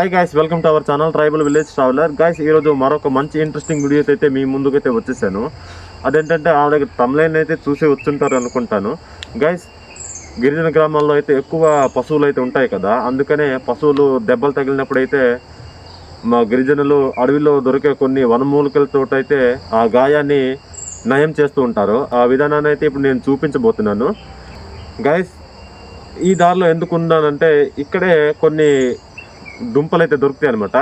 Hi guys, welcome to our channel tribal village traveller. Guys, ఈరోజు మరొక మంచి interesting videos అయితే మీ ముందుకైతే వచ్చేసాను. అదేంటంటే ఆవిడ తమ్లైన్ అయితే చూసి వచ్చుంటారు అనుకుంటాను. గాయ్స్, గిరిజన గ్రామాల్లో అయితే ఎక్కువ పశువులు అయితే ఉంటాయి కదా, అందుకనే పశువులు దెబ్బలు తగిలినప్పుడు అయితే మా గిరిజనులు అడవిలో దొరికే కొన్ని వనమూలికలతో అయితే ఆ గాయాన్ని నయం చేస్తూ ఉంటారు. ఆ విధానాన్ని అయితే ఇప్పుడు నేను చూపించబోతున్నాను. గాయ్స్, ఈ దారిలో ఎందుకు ఉన్నానంటే ఇక్కడే కొన్ని దుంపలు అయితే దొరుకుతాయి అనమాట.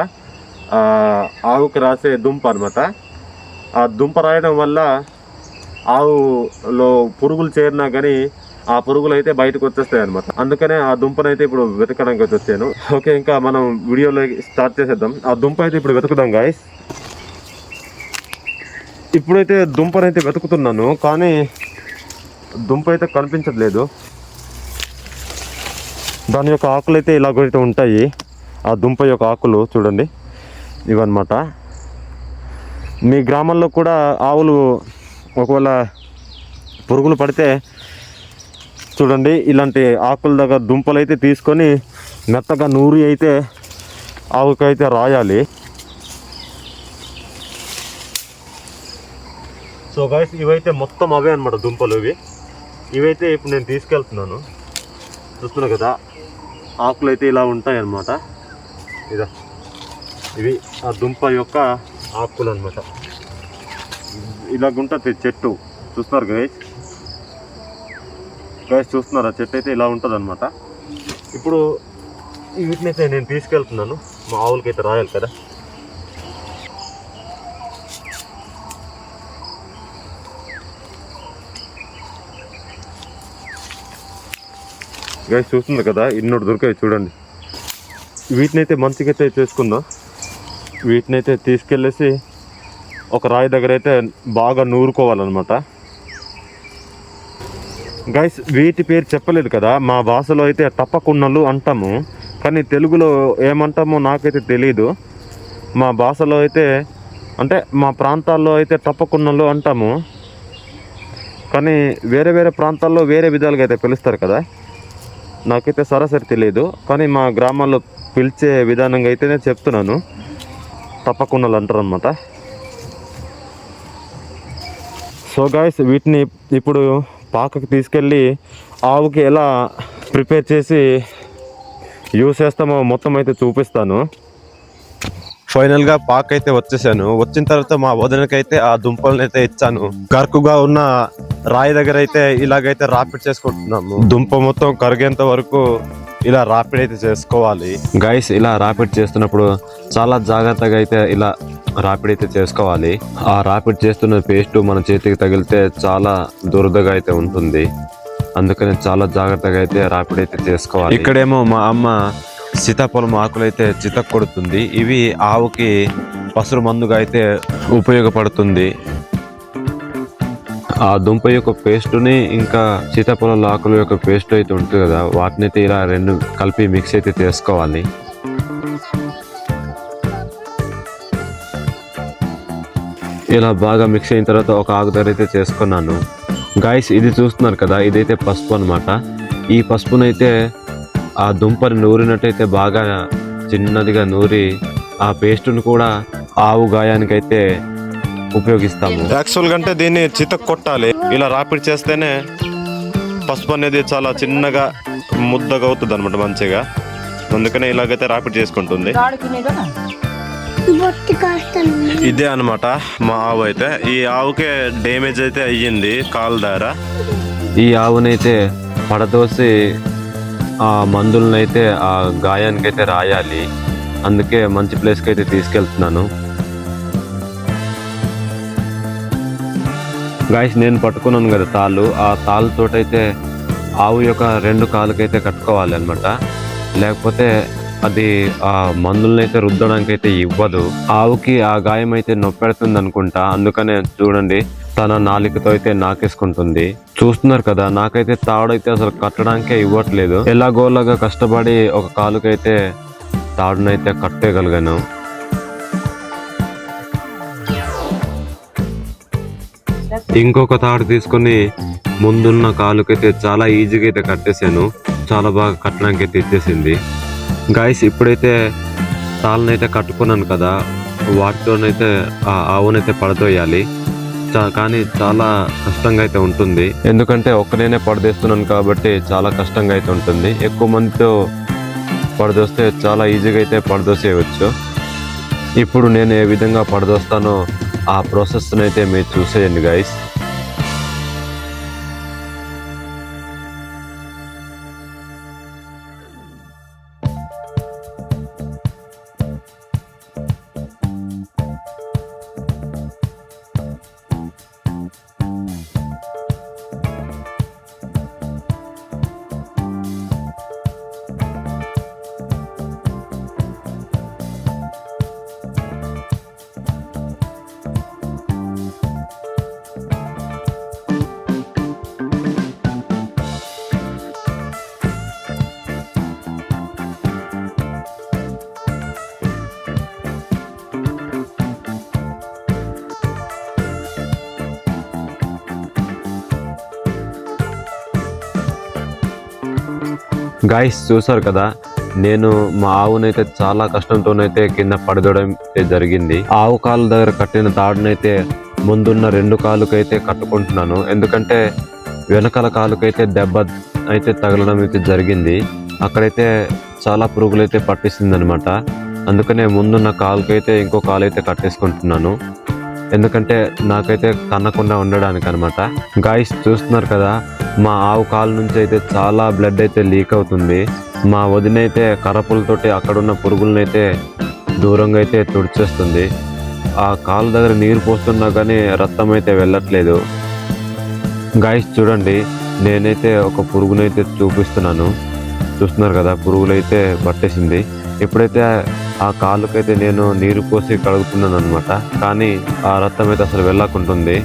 ఆవుకి రాసే దుంప అనమాట. ఆ దుంప రాయడం వల్ల ఆవులో పురుగులు చేరినా కానీ ఆ పురుగులు అయితే బయటకు వచ్చేస్తాయి అనమాట. అందుకనే ఆ దుంపనైతే ఇప్పుడు వెతకడానికి అయితే వచ్చాను. ఓకే, ఇంకా మనం వీడియోలో స్టార్ట్ చేసేద్దాం. ఆ దుంప అయితే ఇప్పుడు వెతుకుదాం గాయస్. ఇప్పుడైతే దుంపనైతే వెతుకుతున్నాను, కానీ దుంప అయితే కనిపించట్లేదు. దాని యొక్క ఆకులు అయితే ఇలాగైతే ఉంటాయి. ఆ దుంప యొక్క ఆకులు చూడండి, ఇవన్నమాట. మీ గ్రామంలో కూడా ఆవులు ఒకవేళ పురుగులు పడితే చూడండి, ఇలాంటి ఆకుల దగ్గర దుంపలు అయితే తీసుకొని మెత్తగా నూరి అయితే ఆవుకైతే రాయాలి. సో గైస్, ఇవైతే మొత్తం అవే అనమాట దుంపలు. ఇవైతే ఇప్పుడు నేను తీసుకెళ్తున్నాను. చూస్తున్నా కదా, ఆకులు అయితే ఇలా ఉంటాయి అన్నమాట. ఇవి ఆ దుంప యొక్క ఆకులు అనమాట. ఇలాగుంటుంది చెట్టు. చూస్తున్నారు గైస్, చూస్తున్నారా? చెట్టు అయితే ఇలా ఉంటుంది అనమాట. ఇప్పుడు వీటినైతే నేను తీసుకెళ్తున్నాను. మా ఆవులకైతే రాయాలి కదా. గైస్, చూస్తున్నారు కదా, ఇన్నోటి దొరికాయి చూడండి. వీటినైతే మంచిగా అయితే చేసుకుందాం. వీటినైతే తీసుకెళ్ళేసి ఒక రాయి దగ్గర అయితే బాగా నూరుకోవాలన్నమాట. గైస్, వీటి పేరు చెప్పలేదు కదా. మా భాషలో అయితే టప్పకున్నలు అంటాము, కానీ తెలుగులో ఏమంటామో నాకైతే తెలీదు. మా భాషలో అయితే అంటే మా ప్రాంతాల్లో అయితే టప్పకున్నలు అంటాము, కానీ వేరే వేరే ప్రాంతాల్లో వేరే విధాలుగా అయితే పిలుస్తారు కదా. నాకైతే సరాసరి తెలియదు, కానీ మా గ్రామాల్లో పిలిచే విధానంగా అయితే నేను చెప్తున్నాను. తప్పకుండా అంటారు అనమాట. సో గాయస్, వీటిని ఇప్పుడు పాకకి తీసుకెళ్ళి ఆవుకి ఎలా ప్రిపేర్ చేసి యూస్ చేస్తామో మొత్తం అయితే చూపిస్తాను. ఫైనల్గా పాక అయితే వచ్చేసాను. వచ్చిన తర్వాత మా వదినకైతే ఆ దుంపలను అయితే ఇచ్చాను. కరుకుగా ఉన్న రాయి దగ్గర అయితే ఇలాగైతే రాపిడ్ చేసుకుంటున్నాము. దుంప మొత్తం కరిగేంత వరకు ఇలా రాపిడ్ అయితే చేసుకోవాలి. గైస్, ఇలా రాపిడ్ చేస్తున్నప్పుడు చాలా జాగ్రత్తగా అయితే ఇలా రాపిడ్ అయితే చేసుకోవాలి. ఆ రాపిడ్ చేస్తున్న పేస్ట్ మన చేతికి తగిలితే చాలా దురదగా అయితే ఉంటుంది. అందుకని చాలా జాగ్రత్తగా అయితే రాపిడ్ అయితే చేసుకోవాలి. ఇక్కడేమో మా అమ్మ సీతాఫలం ఆకులు అయితే చితక్ కొడుతుంది. ఇవి ఆవుకి పసరు మందుగా అయితే ఉపయోగపడుతుంది. ఆ దుంప యొక్క పేస్టుని ఇంకా సీతాఫలం ఆకుల యొక్క పేస్ట్ అయితే ఉంటుంది కదా, వాటిని అయితే ఇలా రెండు కలిపి మిక్స్ అయితే చేసుకోవాలి. ఇలా బాగా మిక్స్ అయిన తర్వాత ఒక ఆకు దగ్గర అయితే చేసుకున్నాను. గాయస్, ఇది చూస్తున్నారు కదా, ఇదైతే పసుపు అనమాట. ఈ పసుపునైతే ఆ దుంపని నూరినట్టయితే బాగా చిన్నదిగా నూరి ఆ పేస్టును కూడా ఆవు గాయానికైతే ఉపయోగిస్తాము. యాక్చువల్గా అంటే దీన్ని చితక్ కొట్టాలి. ఇలా రాపిడ్ చేస్తేనే పసుపు అనేది చాలా చిన్నగా ముద్దగా అవుతుంది అనమాట మంచిగా. అందుకనే ఇలాగైతే రాపిడ్ చేసుకుంటుంది. ఇదే అనమాట మా ఆవు అయితే. ఈ ఆవుకే డ్యామేజ్ అయితే అయ్యింది కాలు దార. ఈ ఆవునైతే పడదోసి ఆ మందులనైతే ఆ గాయానికైతే రాయాలి. అందుకే మంచి ప్లేస్కి అయితే తీసుకెళ్తున్నాను. గాయస్, నేను పట్టుకున్నాను కదా తాళ్ళు, ఆ తాళ్ళతోటైతే ఆవు యొక్క రెండు కాళ్ళకైతే కట్టుకోవాలి అనమాట. లేకపోతే అది ఆ మందులనైతే రుద్దడానికి అయితే ఇవ్వదు. ఆవుకి ఆ గాయం అయితే నొప్పెడుతుంది అనుకుంటా. అందుకనే చూడండి, తన నాలికతో అయితే నాకేసుకుంటుంది. చూస్తున్నారు కదా, నాకైతే తాడైతే అసలు కట్టడానికే ఇవ్వట్లేదు. ఎలాగోలాగా కష్టపడి ఒక కాలుకైతే తాడునైతే కట్టేయగలిగాను. ఇంకొక తాడు తీసుకొని ముందున్న కాలుకైతే చాలా ఈజీగా అయితే కట్టేశాను. చాలా బాగా కట్టడానికి అయితే ఇచ్చేసింది. గాయస్, ఇప్పుడైతే తాళ్ళనైతే కట్టుకున్నాను కదా, వాటితోనైతే ఆ ఆవునైతే పడదోయాలి. కానీ చాలా కష్టంగా అయితే ఉంటుంది, ఎందుకంటే ఒక్కనేనే పడదేస్తున్నాను కాబట్టి చాలా కష్టంగా అయితే ఉంటుంది. ఎక్కువ మందితో పడదోస్తే చాలా ఈజీగా అయితే పడదోసేయవచ్చు. ఇప్పుడు నేను ఏ విధంగా పడదోస్తానో ఆ ప్రాసెస్ని అయితే మీరు చూసేయండి గైస్. గాయస్ చూసారు కదా, నేను మా ఆవునైతే చాలా కష్టంతోనైతే కింద పడదోయడం జరిగింది. ఆవు కాలు దగ్గర కట్టిన తాడునైతే ముందున్న 2 కాలుకైతే కట్టుకుంటున్నాను, ఎందుకంటే వెనకాల కాలుకైతే దెబ్బ అయితే తగలడం అయితే జరిగింది. అక్కడైతే చాలా పురుగులు అయితే పట్టిస్తుంది అనమాట. అందుకనే ముందున్న కాలుకైతే ఇంకో కాలు అయితే కట్టేసుకుంటున్నాను, ఎందుకంటే నాకైతే కన్నకుండా ఉండడానికి అనమాట. గాయస్ చూస్తున్నారు కదా, మా ఆవు కాలు నుంచి అయితే చాలా బ్లడ్ అయితే లీక్ అవుతుంది. మా వదిన అయితే కర్రపులతోటి అక్కడున్న పురుగులనైతే దూరంగా అయితే తుడిచేస్తుంది. ఆ కాలు దగ్గర నీరు పోస్తున్నా కానీ రక్తం అయితే వెళ్ళట్లేదు. గాయస్ చూడండి, నేనైతే ఒక పురుగునైతే చూపిస్తున్నాను. చూస్తున్నారు కదా, పురుగులు అయితే పట్టేసింది. ఇప్పుడైతే ఆ కాలుకైతే నేను నీరు పోసి కడుగుతున్నాను అనమాట, కానీ ఆ రక్తం అయితే అసలు వెళ్ళకుంటుంది.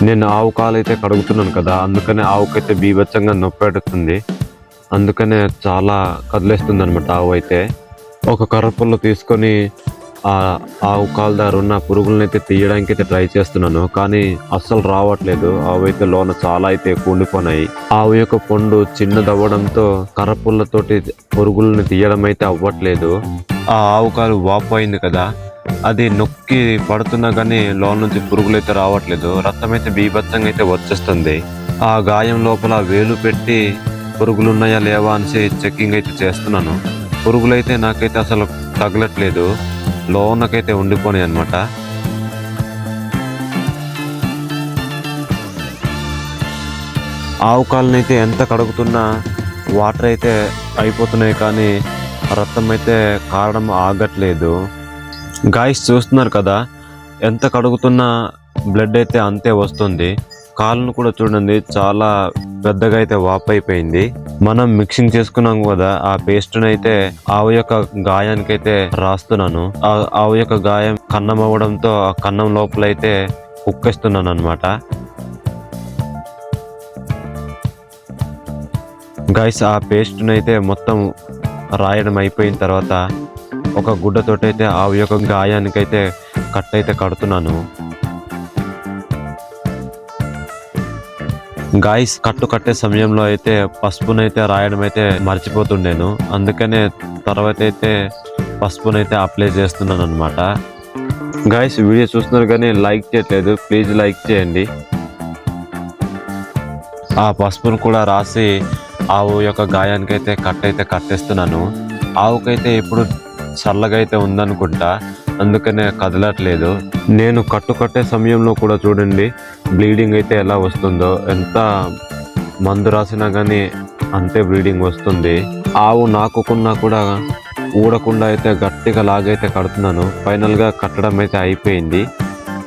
నేను ఆవు కాలు అయితే కడుగుతున్నాను కదా, అందుకనే ఆవుకైతే బీభత్సంగా నొప్పి పెడుతుంది. అందుకనే చాలా కదిలేస్తుంది అనమాట ఆవు అయితే. ఒక కర్రపుల్ల తీసుకొని ఆ ఆవు కాలు దగ్గర ఉన్న పురుగులను అయితే తీయడానికి అయితే ట్రై చేస్తున్నాను, కానీ అస్సలు రావట్లేదు. ఆవు అయితే లోన చాలా అయితే కూలిపోయినాయి. ఆవు యొక్క పొండు చిన్నదవ్వడంతో కర్రపుల్లతోటి పురుగుల్ని తీయడం అయితే అవ్వట్లేదు. ఆ ఆవు కాలు వాపు అయింది కదా, అది నొక్కి పడుతున్నా కానీ లోన్ నుంచి పురుగులు అయితే రావట్లేదు. రక్తం అయితే బీభత్సంగా అయితే వచ్చేస్తుంది. ఆ గాయం లోపల వేలు పెట్టి పురుగులు ఉన్నాయా లేవా అనేసి చెక్కింగ్ అయితే చేస్తున్నాను. పురుగులు అయితే నాకైతే అసలు తగలట్లేదు, లోనకైతే ఉండిపోయాయి అనమాట. ఆవు కాళ్ళనైతే ఎంత కడుగుతున్నా వాటర్ అయితే అయిపోతున్నాయి, కానీ రక్తం అయితే కారడం ఆగట్లేదు. గాయస్ చూస్తున్నారు కదా, ఎంత కడుగుతున్నా బ్లడ్ అయితే అంతే వస్తుంది. కాళ్ళను కూడా చూడండి, చాలా పెద్దగా అయితే వాపైపోయింది. మనం మిక్సింగ్ చేసుకున్నాం కదా, ఆ పేస్ట్ని అయితే ఆవు యొక్క గాయానికైతే రాస్తున్నాను. ఆవు యొక్క గాయం కన్నం అవ్వడంతో ఆ కన్నం లోపల అయితే కుక్కేస్తున్నాను అనమాట. గాయస్ ఆ పేస్ట్ని అయితే మొత్తం రాయడం అయిపోయిన తర్వాత ఒక గుడ్డతోటైతే ఆవు యొక్క గాయానికైతే కట్టయితే కడుతున్నాను. గాయస్ కట్టు కట్టే సమయంలో అయితే పసుపునైతే రాయడం అయితే మర్చిపోతుండేను, అందుకనే తర్వాత అయితే పసుపునైతే అప్లై చేస్తున్నాను అనమాట. గాయస్ వీడియో చూస్తున్నారు కానీ లైక్ చేయట్లేదు, ప్లీజ్ లైక్ చేయండి. ఆ పసుపును కూడా రాసి ఆవు యొక్క గాయానికైతే కట్టయితే కట్టేస్తున్నాను. ఆవుకైతే ఇప్పుడు చల్లగా అయితే ఉందనుకుంటా, అందుకనే కదలట్లేదు. నేను కట్టే సమయంలో కూడా చూడండి బ్లీడింగ్ అయితే ఎలా వస్తుందో. ఎంత మందు రాసినా కానీ అంతే బ్లీడింగ్ వస్తుంది. ఆవు నాకుకున్నా కూడా ఊడకుండా అయితే గట్టిగా లాగైతే కడుతున్నాను. ఫైనల్గా కట్టడం అయితే అయిపోయింది.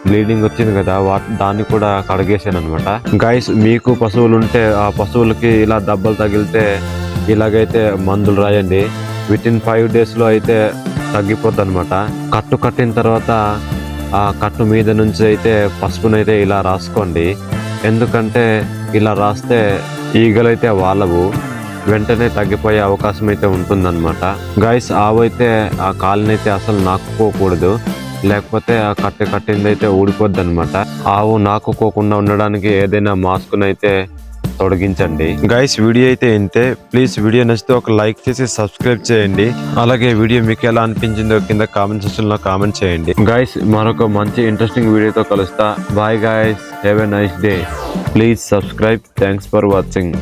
బ్లీడింగ్ వచ్చింది కదా, దాన్ని కూడా కడిగేసాను అనమాట. గైస్ మీకు పశువులు ఉంటే ఆ పశువులకి ఇలా దెబ్బలు తగిలితే ఇలాగైతే మందులు రాయండి. వితిన్ 5 daysలో అయితే తగ్గిపోద్ది అనమాట. కట్టు కట్టిన తర్వాత ఆ కట్టు మీద నుంచి అయితే పసుపునైతే ఇలా రాసుకోండి, ఎందుకంటే ఇలా రాస్తే ఈగలైతే వాళ్ళవు, వెంటనే తగ్గిపోయే అవకాశం అయితే ఉంటుందన్నమాట. గైస్ ఆవు అయితే ఆ కాలునైతే అసలు నాకుకోకూడదు, లేకపోతే ఆ కట్టింది అయితే ఊడిపోద్ది అనమాట. ఆవు నాకుకోకుండా ఉండడానికి ఏదైనా మాస్క్నైతే తొలగించండి. గైస్ వీడియో అయితే ఇంతే. ప్లీజ్ వీడియో నచ్చితే ఒక లైక్ చేసి సబ్స్క్రైబ్ చేయండి. అలాగే వీడియో మీకు ఎలా అనిపించిందో కింద కామెంట్ సెక్షన్ లో కామెంట్ చేయండి. గైస్ మరొక మంచి ఇంట్రెస్టింగ్ వీడియోతో కలుస్తా. Bye guys, have a nice day. Please subscribe. Thanks for watching.